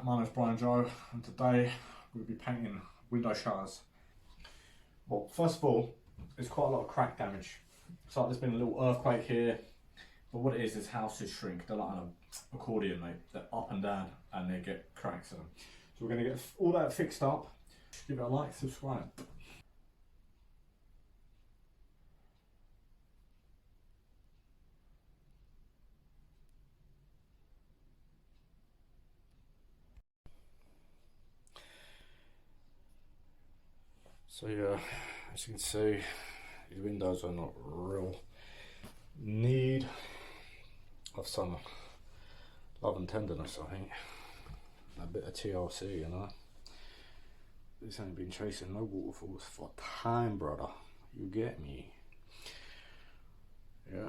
my name's Brian Joe, and today we'll be painting window shutters. Well, first of all, there's quite a lot of crack damage. So there's been a little earthquake here, but what it is houses shrink. They're like an accordion, they're up and down and they get cracks in them. So we're going to get all that fixed up. Give it a like, subscribe. So yeah, as you can see, these windows are not real need of some love and tenderness, I think. A bit of TLC, you know. This ain't been chasing no waterfalls for time, brother. You get me? Yeah.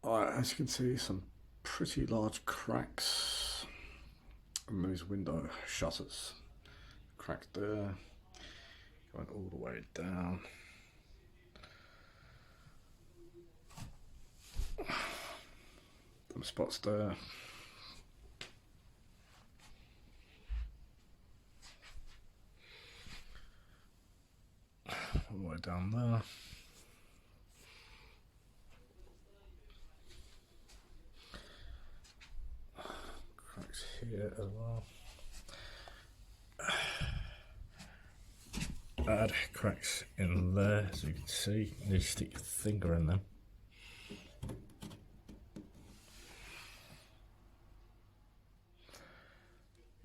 Alright, as you can see, some pretty large cracks in these window shutters. Crack there, going all the way down. Some spots there. All the way down there. Cracks here as well. Add cracks in there, so you can see. You need to stick your finger in them.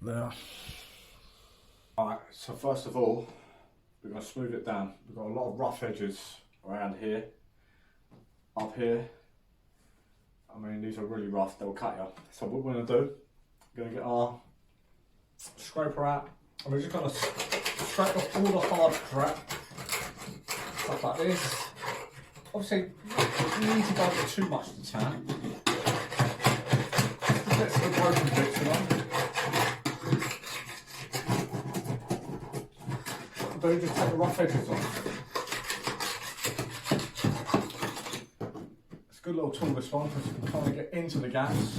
There. Alright, so first of all, we're going to smooth it down. We've got a lot of rough edges around here, up here. I mean, these are really rough, they'll cut you. So what we're going to do, we're going to get our scraper out, and we're just going to scrape off all the hard crap, stuff like this. Obviously, you need to don't get too much to tan. Just to get some broken bits, you know. But you just take the rough edges off. It's a good little tool, this one, because you can kind of get into the gaps.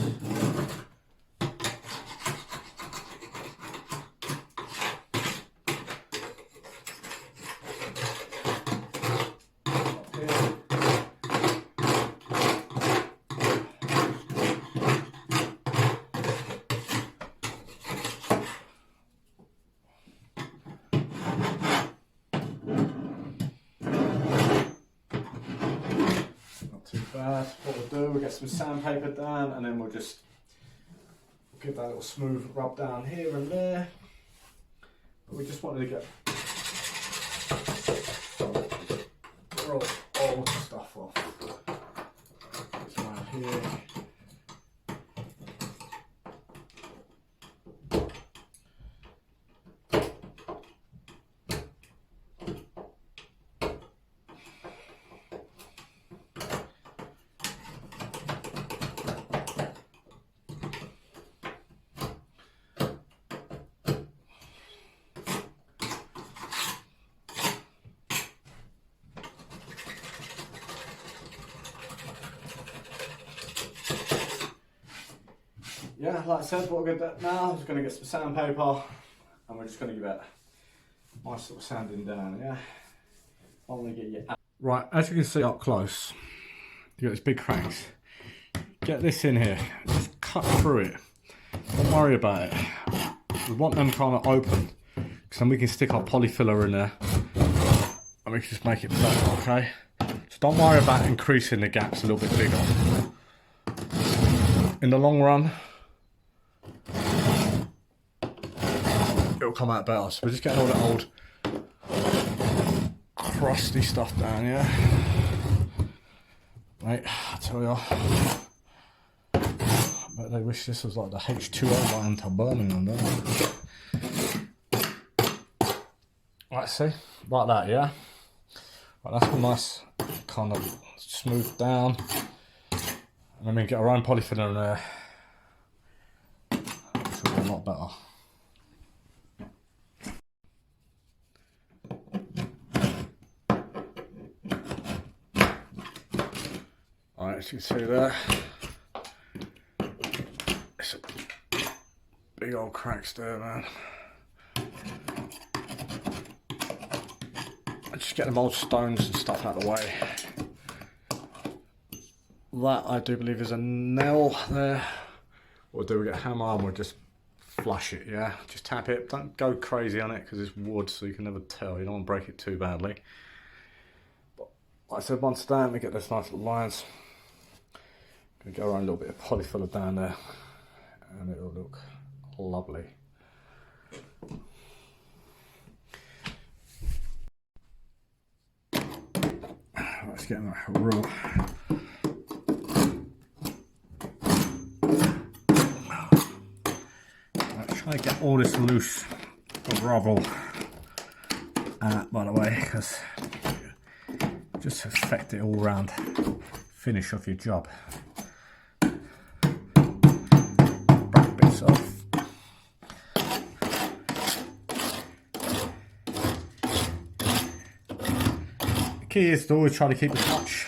What we'll do, we'll get some sandpaper down, and then we'll just give that little smooth rub down here and there. But we just wanted to get real old stuff off. It's around here. Yeah, like I said, what we're going to do now is going to get some sandpaper, and we're just going to give it a nice little sanding down, yeah? I want to get you out. Right, as you can see up close, you got these big cracks. Get this in here, just cut through it. Don't worry about it. We want them kind of open, because then we can stick our polyfiller in there, and we can just make it better, okay? So don't worry about increasing the gaps a little bit bigger. In the long run, it'll come out better. So we're just getting all the old crusty stuff down, yeah? Mate, I tell you, I bet they wish this was like the H2O line to Birmingham, don't they? Right, see? Like that, yeah? Right, that's all nice, kind of smooth down. And then we get our own polyfiller in there. It's a lot better. Alright, as you can see there, it's a big old cracks there, man. Just get them old stones and stuff out of the way. That I do believe is a nail there. What we'll do, we get a hammer and we'll just flush it, yeah? Just tap it, don't go crazy on it because it's wood, so you can never tell. You don't want to break it too badly. But like I said, once down, we get those nice little lines. Gonna go around a little bit of polyfiller down there and it'll look lovely. Let's get like a rule. Try to get all this loose rubble out, by the way, because just affect it all round. Finish off your job. Break bits off. The key is to always try to keep as much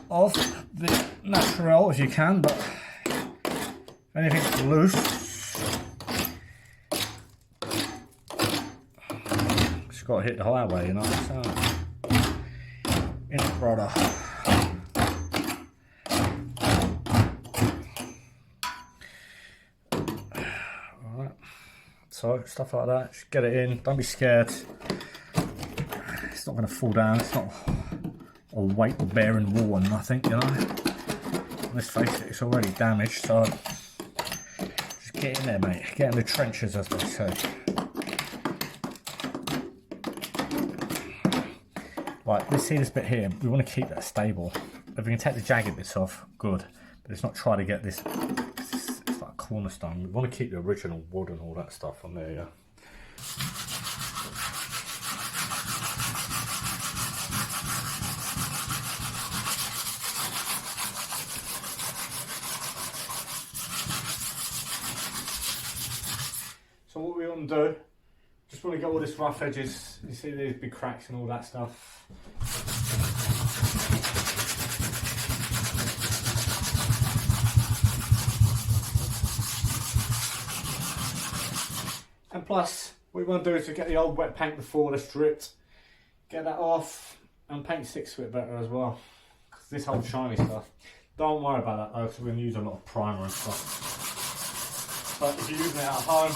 of the natural as you can, but if anything's loose, just got to hit the highway, you know. So, in it, brother. Alright, so stuff like that, just get it in, don't be scared. It's not going to fall down, it's not a weight bearing wall or nothing, you know. Let's face it, it's already damaged, so just get in there, mate. Get in the trenches, as they say. Right, let's see this bit here. We want to keep that stable. If we can take the jagged bits off, good. But let's not try to get this. It's like a cornerstone. We want to keep the original wood and all that stuff on there, yeah. So what we want to do, just want to get all this rough edges. You see these big cracks and all that stuff. And plus, what we want to do is to get the old wet paint before that's dripped, get that off, and paint sticks to it better as well. Because this whole shiny stuff, don't worry about that though, because we're going to use a lot of primer and stuff. But if you're using it at home,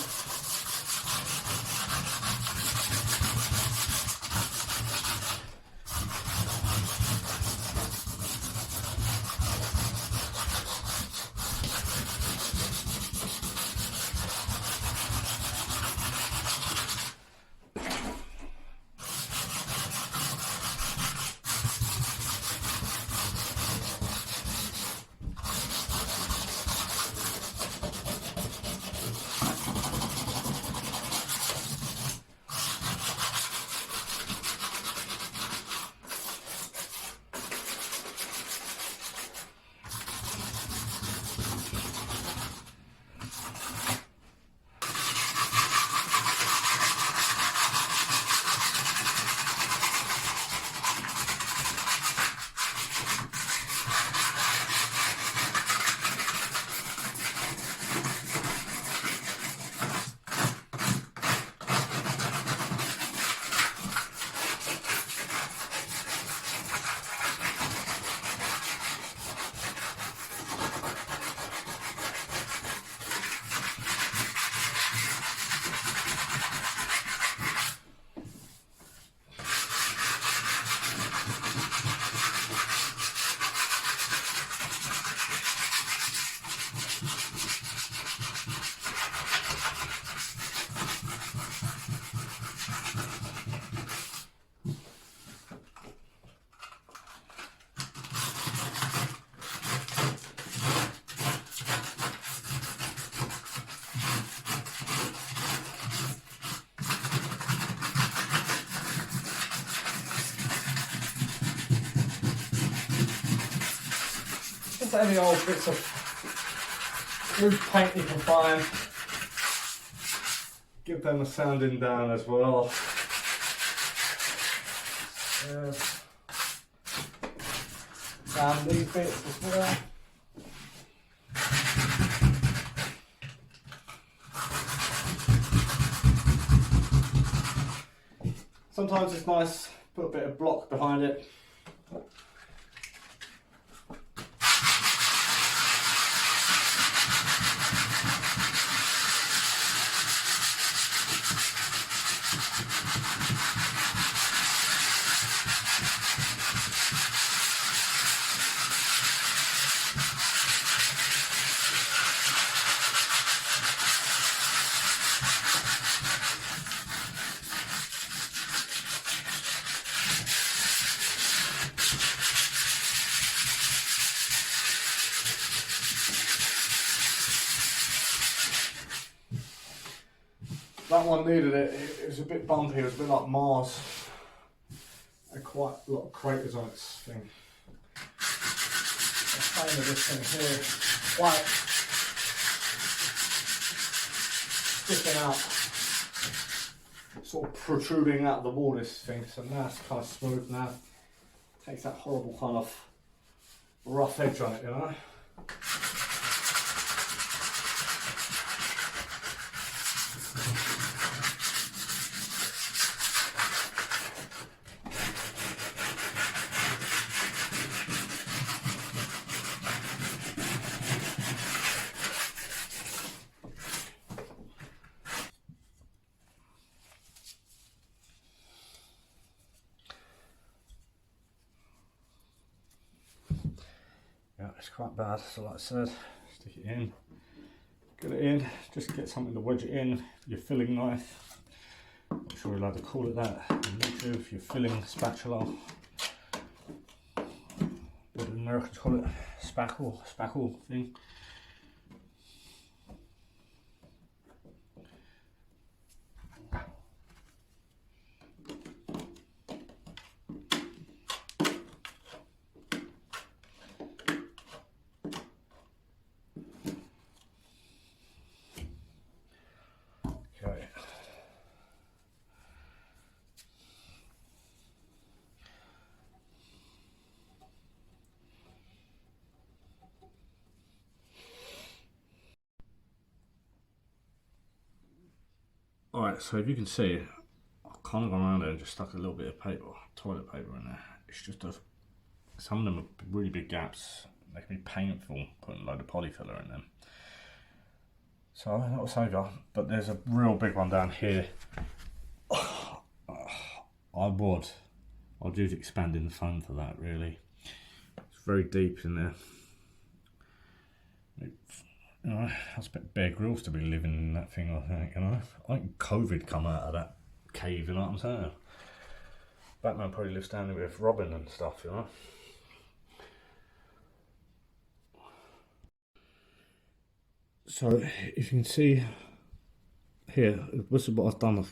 just any old bits of loose paint you can find, give them a sanding down as well. sand these bits as well. Sometimes it's nice, put a bit of block behind it. That one needed it. It was a bit bumpy. It was a bit like Mars. Had quite a lot of craters on its thing. The frame of this thing here, quite sticking out, sort of protruding out of the wall. This thing. So now it's kind of smooth now. Takes that horrible kind of rough edge on it, you know. Yeah, it's quite bad, so like I said, stick it in, get it in, just get something to wedge it in, your filling knife, I'm sure you're allowed to call it that, if your filling spatula, what the Americans call it, spackle thing. Alright, so if you can see, I've kind of gone around there and just stuck a little bit of paper, toilet paper in there. It's just some of them are really big gaps. They can be painful putting a load of polyfiller in them. So that will save you, but there's a real big one down here. I'd use expanding foam for that, really. It's very deep in there. You know, I expect Bear Grylls to be living in that thing, I think, you know. I think COVID come out of that cave, you know what I'm saying? Batman probably lives down there with Robin and stuff, you know. So, if you can see here, this is what I've done. So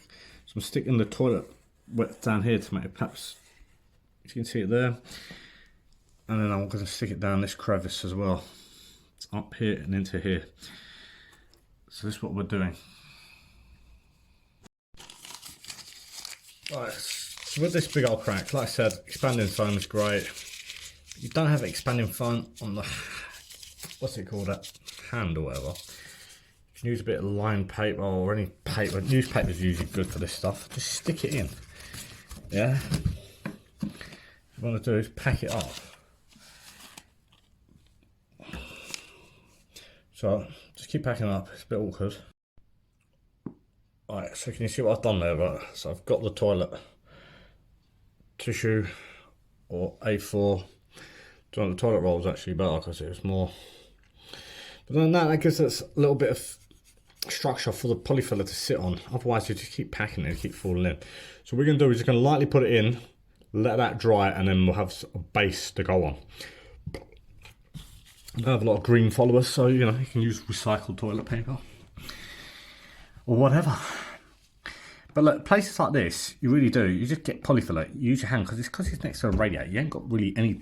I'm sticking the toilet wet down here to make it perhaps, if you can see it there. And then I'm going to stick it down this crevice as well. It's up here and into here. So this is what we're doing. Right, so with this big old crack, like I said, expanding foam is great. If you don't have expanding foam on the, what's it called, that hand or whatever, you can use a bit of lined paper or any paper. Newspaper is usually good for this stuff. Just stick it in. Yeah. What you want to do is pack it up. So just keep packing up, it's a bit awkward. Alright, so can you see what I've done there? Right? So I've got the toilet tissue or A4. The toilet roll is actually better because it was more. But then that gives us a little bit of structure for the polyfiller to sit on. Otherwise you just keep packing it and keep falling in. So what we're going to do is just going to lightly put it in, let that dry, and then we'll have a base to go on. I have a lot of green followers, so you know you can use recycled toilet paper or whatever. But look, places like this, you really do. You just get polyfiller. You use your hand because it's next to a radiator. You ain't got really any.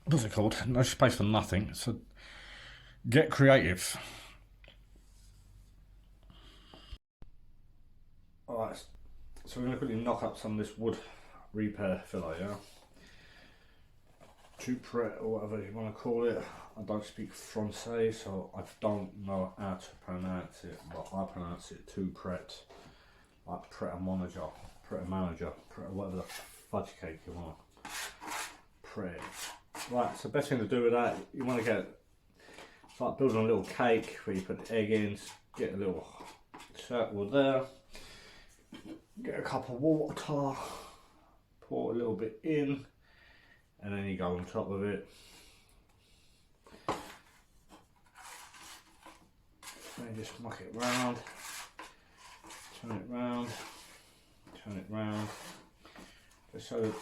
What's it called? No space for nothing. So get creative. All right. So we're going to quickly knock up some of this wood repair filler, yeah. Toupret or whatever you want to call it. I don't speak Francais, so I don't know how to pronounce it, but I pronounce it Toupret, like pret-a-manager, whatever the fudge cake you want. Pret. Right, so best thing to do with that, you want to get, it's like building a little cake where you put the egg in, get a little circle there, get a cup of water, pour a little bit in, and then you go on top of it. And just muck it round, turn it round, just so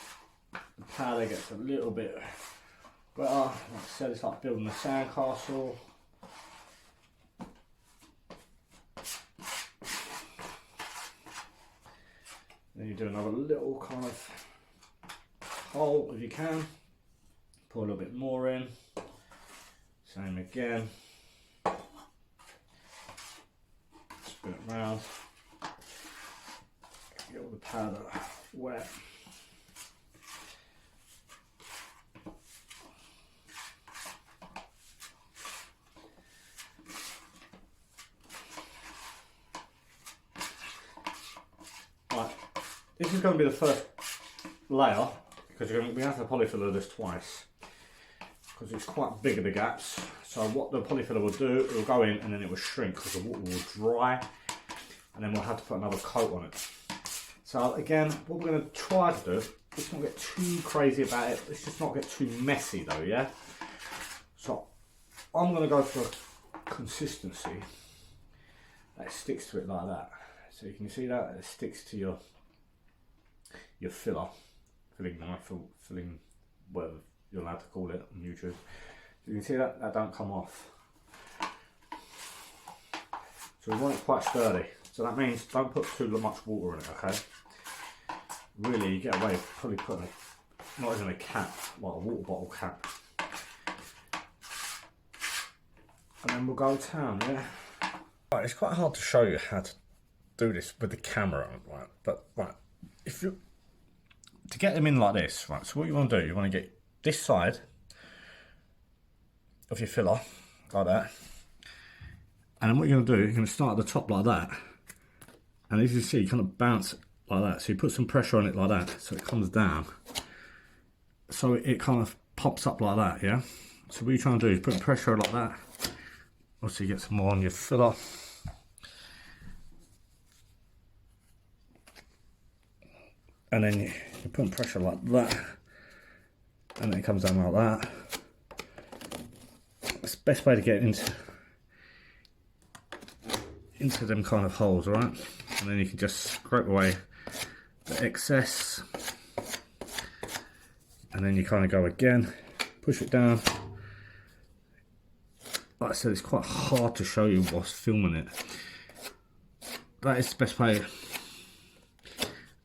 the powder gets a little bit better. Like I said, it's like building a sandcastle. Then you do another little kind of hole if you can. Pour a little bit more in. Same again. Spin it round. Get all the powder wet. Right, this is going to be the first layer because we have to polyfiller this twice because it's quite big of the gaps. So what the polyfiller will do, it will go in and then it will shrink because the water will dry, and then we'll have to put another coat on it. So again, what we're going to try to do, let's not get too crazy about it, let's just not get too messy though, yeah? So I'm going to go for a consistency that sticks to it like that. So you can see that it sticks to your filling knife, or filling, whatever you're allowed to call it on YouTube. So you can see that don't come off. So we want it quite sturdy. So that means don't put too much water in it, okay? Really, you get away with probably putting not even a cap, like a water bottle cap. And then we'll go to town, yeah? Right, it's quite hard to show you how to do this with the camera, right? But right, if you to get them in like this, right? So what you want to do, you want to get this side of your filler like that, and then what you're going to do, you're going to start at the top like that, and as you see, you kind of bounce like that. So you put some pressure on it like that, so it comes down, so it kind of pops up like that, yeah. So what you're trying to do is put pressure like that. Also, you get some more on your filler. And then you're putting pressure like that, and then it comes down like that. It's the best way to get into them kind of holes, alright? And then you can just scrape away the excess, and then you kind of go again, push it down. Like I said, it's quite hard to show you whilst filming it. That is the best way.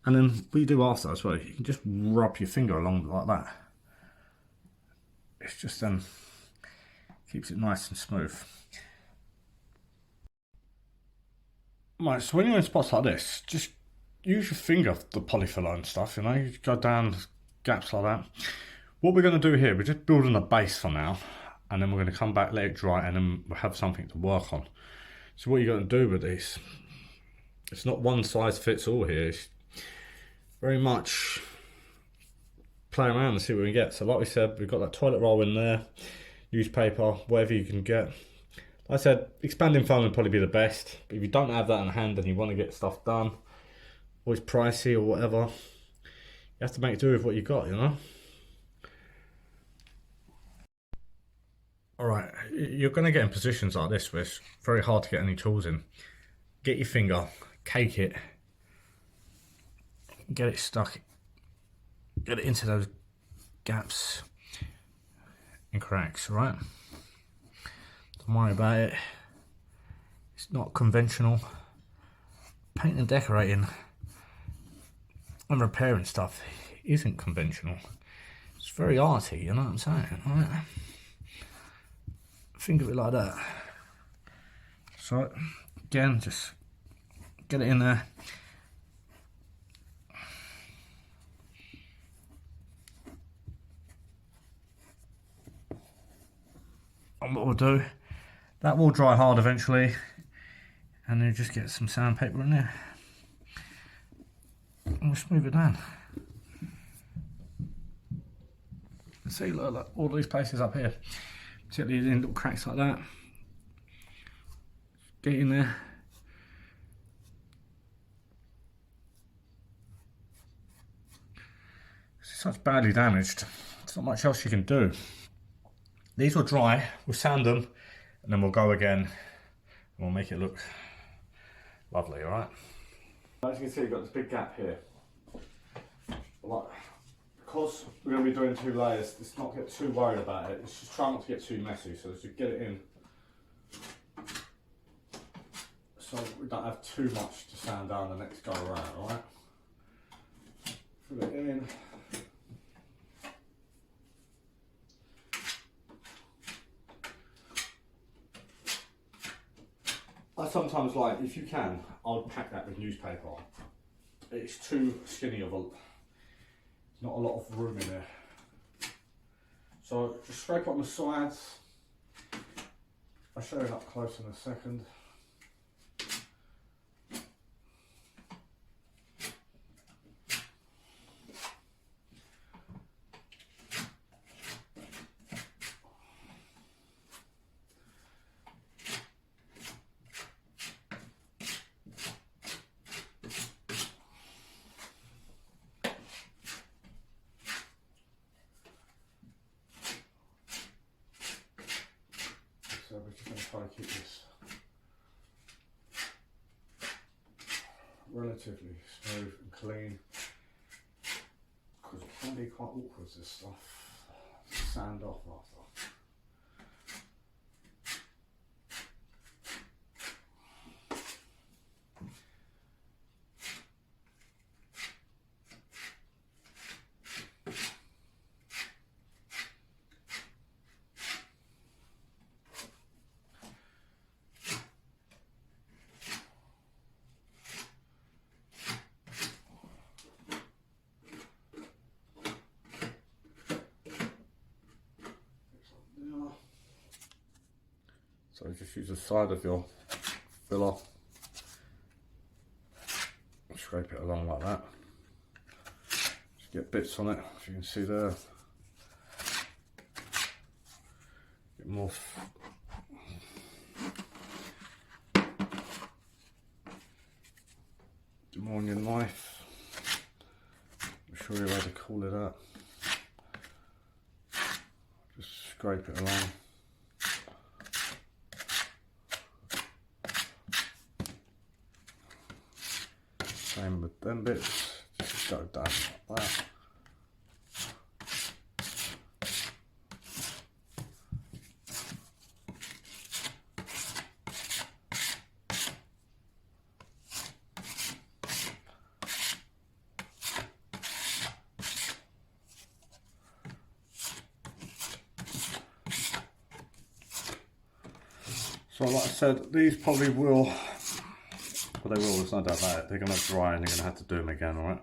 And then what you do after as well, you can just rub your finger along like that. It's just keeps it nice and smooth. Right, so when you're in spots like this, just use your finger for the polyfiller and stuff, you know, you go down gaps like that. What we're going to do here, we're just building a base for now, and then we're going to come back, let it dry, and then we'll have something to work on. So what you're going to do with this, it's not one size fits all here, it's very much play around and see what we get. So like we said, we've got that toilet roll in there, newspaper, whatever you can get. Like I said, expanding foam would probably be the best, but if you don't have that in hand and you want to get stuff done, or it's pricey or whatever, you have to make do with what you got, you know? Alright, you're going to get in positions like this where it's very hard to get any tools in. Get your finger, cake it, get it stuck, get it into those gaps and cracks, right? Don't worry about it. It's not conventional. Painting and decorating and repairing stuff isn't conventional. It's very arty, you know what I'm saying, right? Think of it like that. So again, just get it in there. what we'll do, that will dry hard eventually, and then just get some sandpaper in there and we'll smooth it down. See, look, all these places up here, particularly in little cracks like that, get in there. It's such badly damaged, there's not much else you can do. These will dry, we'll sand them, and then we'll go again, and we'll make it look lovely, alright? As you can see, you've got this big gap here. Because we're going to be doing 2 layers, let's not get too worried about it. Let's just try not to get too messy, so let's just get it in. So we don't have too much to sand down the next go around, alright? Fill it in. I sometimes like, if you can, I'll pack that with newspaper. It's too skinny of a, not a lot of room in there. So just scrape on the sides. I'll show you up close in a second. So we're just going to try to keep this relatively smooth and clean, because it can be quite awkward, this stuff, to sand off after. So just use the side of your filler, scrape it along like that. Just get bits on it, as you can see there. Get more. Do more on your knife. I'm sure you're able to call it out. Just scrape it along. Same with them bits, just go down like that. So like I said, these probably will, well, they will, there's no doubt about it. They're going to dry and you're going to have to do them again, alright?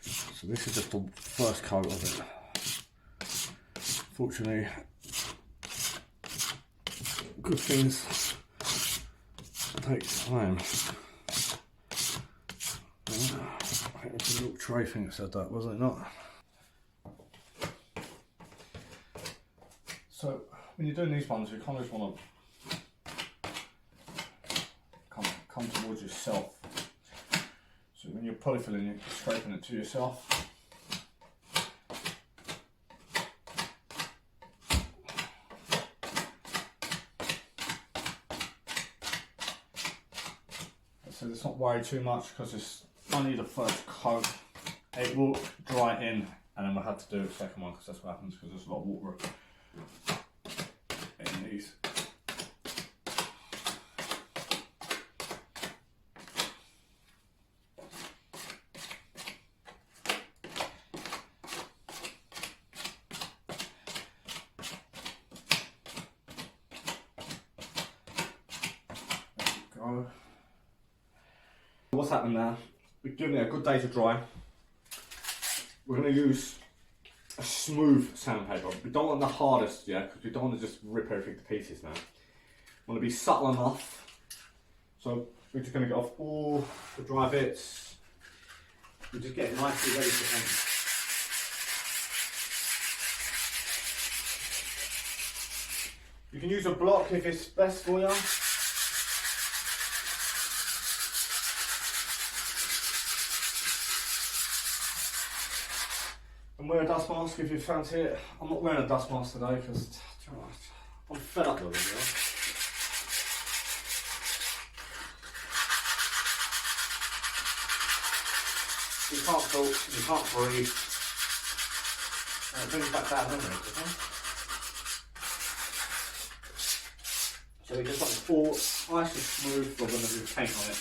So this is just the first coat of it. Fortunately, good things take time. I think it was a little tray thing that said that, wasn't it not? So when you're doing these ones, you kind of just want to come towards yourself. So when you're polyfilling, you're scraping it to yourself. So let's not worry too much because it's only the first coat. It will dry in and then we'll have to do the second one because that's what happens because there's a lot of water in these. What's happening now? We're giving it a good day to dry. We're going to use a smooth sandpaper. We don't want the hardest, yeah, because we don't want to just rip everything to pieces now. We want to be subtle enough. So we're just going to get off all the dry bits. We just get it nicely ready to paint. You can use a block if it's best for you. And wear a dust mask if you fancy it. I'm not wearing a dust mask today because I'm fed up with it, you know? You can't talk, you can't breathe. It brings back bad memories, okay? So we just want it all nice and smooth for when we paint on it.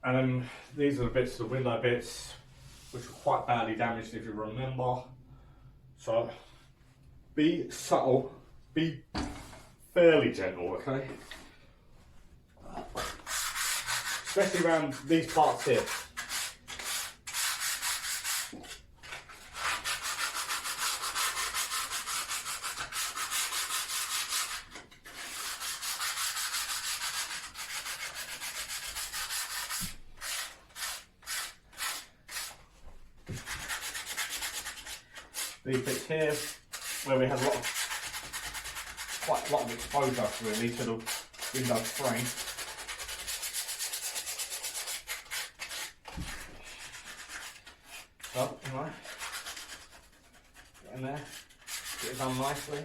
And then these are the bits, the window bits, which were quite badly damaged if you remember. So be subtle, be fairly gentle, okay? Especially around these parts here. These bits here, where we had quite a lot of exposure really to the window frame. So, right, get in there, get it done nicely.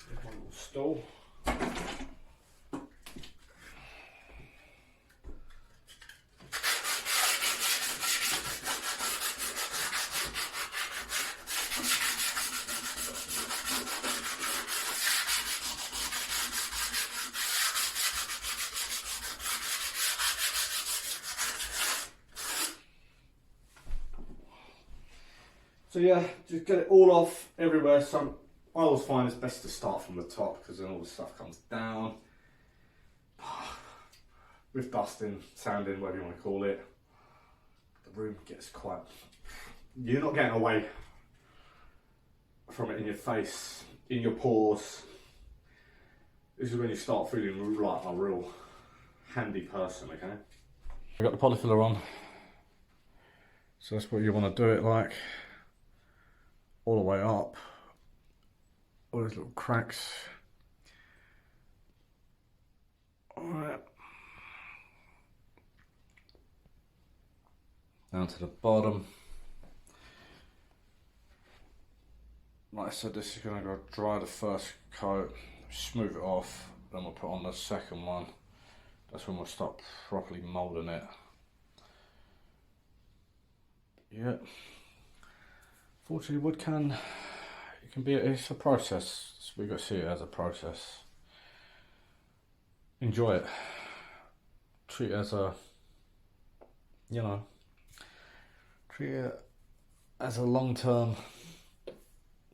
Here's one little stool. So yeah, just get it all off everywhere. So I always find it's best to start from the top because then all the stuff comes down. With dusting, sanding, whatever you want to call it, the room gets quite... You're not getting away from it in your face, in your pores. This is when you start feeling like a real handy person, okay? I've got the polyfiller on. So that's what you want to do it like. All the way up, all those little cracks. Alright. Down to the bottom. Like I said, this is going to go dry the first coat, smooth it off, then we'll put on the second one. That's when we'll start properly moulding it. Yeah. Fortunately, wood can, it can be, it's a process. So we've got to see it as a process. Enjoy it. Treat it as a, you know, treat it as a long-term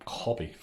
hobby.